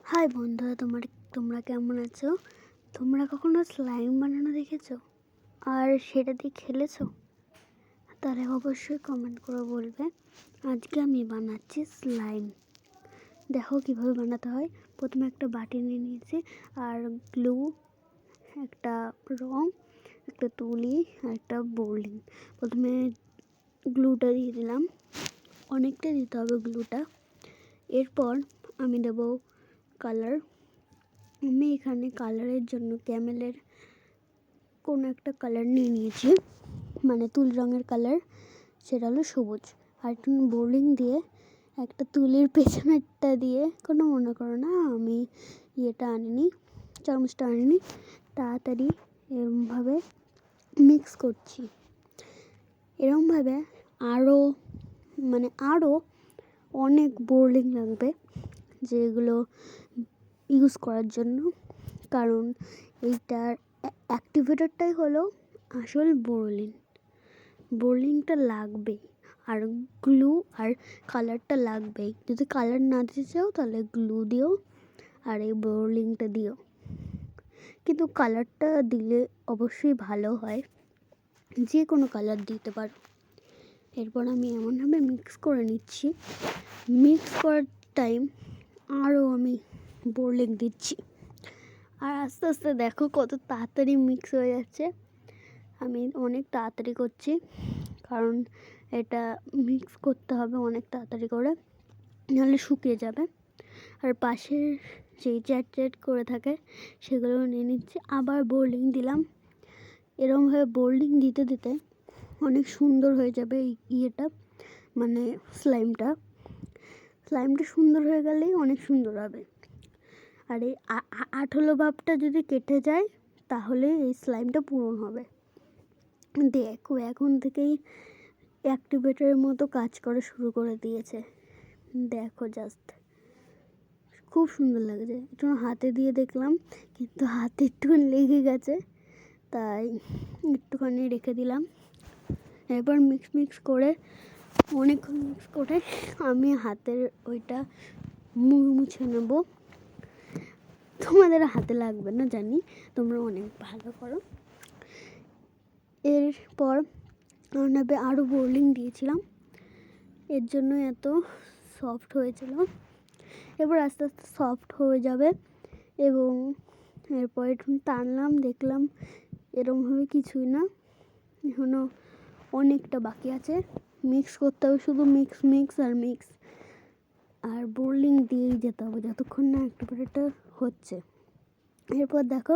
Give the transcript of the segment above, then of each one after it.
High বন্ধুরা, তোমরা কেমন আছো? তোমরা কখনো স্লাইম বানানো দেখেছো আর সেটা দিয়ে খেলেছো? তাহলে অবশ্যই কমেন্ট করে বলবে। আজকে আমি বানাচ্ছি স্লাইম। দেখো কিভাবে বানাতে হয়। প্রথমে একটা বাটি নিয়ে নিয়েছি, আর গ্লু, একটা রং, একটা তুলি আর একটা বোর্ডিং। প্রথমে গ্লুটা দিয়ে দিলাম, অনেকটা দিতে হবে গ্লুটা। এরপর আমি দেবো কালার। আমি এখানে কালারের জন্য ক্যামেলের কোনো একটা কালার নিয়ে নিয়েছি, মানে তুল রঙের কালার, সেটা হলো সবুজ। আর একটু বোর্ডিং দিয়ে একটা তুলির পেছনেরটা দিয়ে, কোনো মনে করো না আমি ইয়েটা আনিনি, চামচটা আনিনি, তাড়াতাড়ি এরমভাবে মিক্স করছি। এরমভাবে আরও অনেক বোর্ডিং লাগবে, যেগুলো ইউজ করার জন্য, কারণ এইটার অ্যাক্টিভেটরটাই হলো আসল বোর্ডিংটা লাগবেই, আর গ্লু আর কালারটা লাগবেই। যদি কালার না দিতে চাও তাহলে গ্লু দিও আর এই বোর্ডিংটা দিও, কিন্তু কালারটা দিলে অবশ্যই ভালো হয়, যে কোনো কালার দিতে পারো। এরপর আমি এমনভাবে মিক্স করে নিচ্ছি, মিক্স করার টাইম আরও আমি বোর্ডিং দিচ্ছি, আর আস্তে আস্তে দেখো কত তাড়াতাড়ি মিক্স হয়ে যাচ্ছে। আমি অনেক তাড়াতাড়ি করছি, কারণ এটা মিক্স করতে হবে অনেক তাড়াতাড়ি করে, নাহলে শুকিয়ে যাবে। আর পাশের যেই চ্যাট করে থাকে সেগুলো নিয়ে নিচ্ছি, আবার বোর্ডিং দিলাম। এরকমভাবে বোর্ডিং দিতে দিতে অনেক সুন্দর হয়ে যাবে এই ইয়েটা, মানে স্লাইমটা সুন্দর হয়ে গেলেই অনেক সুন্দর হবে। আর এই আঠলো ভাবটা যদি কেটে যায় তাহলে এই স্লাইমটা পূরণ হবে। দেখো এখন থেকেই অ্যাক্টিভেটরের মতো কাজ করা শুরু করে দিয়েছে। দেখো জাস্ট খুব সুন্দর লাগছে। একটু হাতে দিয়ে দেখলাম, কিন্তু হাতে একটু লেগে গেছে, তাই একটুখানি রেখে দিলাম। এরপর মিক্স করে অনেকক্ষণ মিক্স করে আমি হাতের ওইটা মুছে নেব। তোমাদের হাতে লাগবে না জানি, তোমরা অনেক ভালো করো। এরপর নেবে আরও বোর্ডিং দিয়েছিলাম, এর জন্য এত সফট হয়েছিল। এবার আস্তে আস্তে সফট হয়ে যাবে, এবং এরপর একটু টানলাম, দেখলাম এরমভাবে কিছুই না, এখনও অনেকটা বাকি আছে। মিক্স করতে হবে, শুধু মিক্স আর বোর্ডিং দিয়েই যেতে হবে যতক্ষণ না অ্যাক্টিভেটরটা হচ্ছে। এরপর দেখো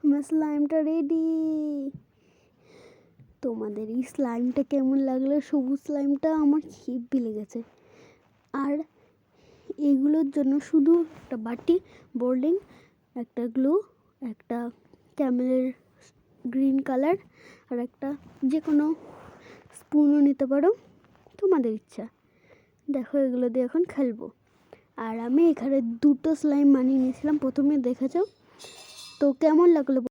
আমার স্লাইমটা রেডি। তোমাদের এই স্লাইমটা কেমন লাগলো? সবুজ স্লাইমটা আমার হিব্বি লেগেছে। আর এগুলোর জন্য শুধু একটা বাটি, বোর্ডিং, একটা গ্লু, একটা ক্যামেলের গ্রিন কালার, আর একটা যে কোনো স্পুনও নিতে পারো, তোমাদের ইচ্ছা। দেখো এগুলো দিয়ে এখন খেলবো। আর আমি এখানে দুটো স্লাইম বানিয়ে নিয়েছিলাম, প্রথমে দেখেছো তো কেমন লাগলো?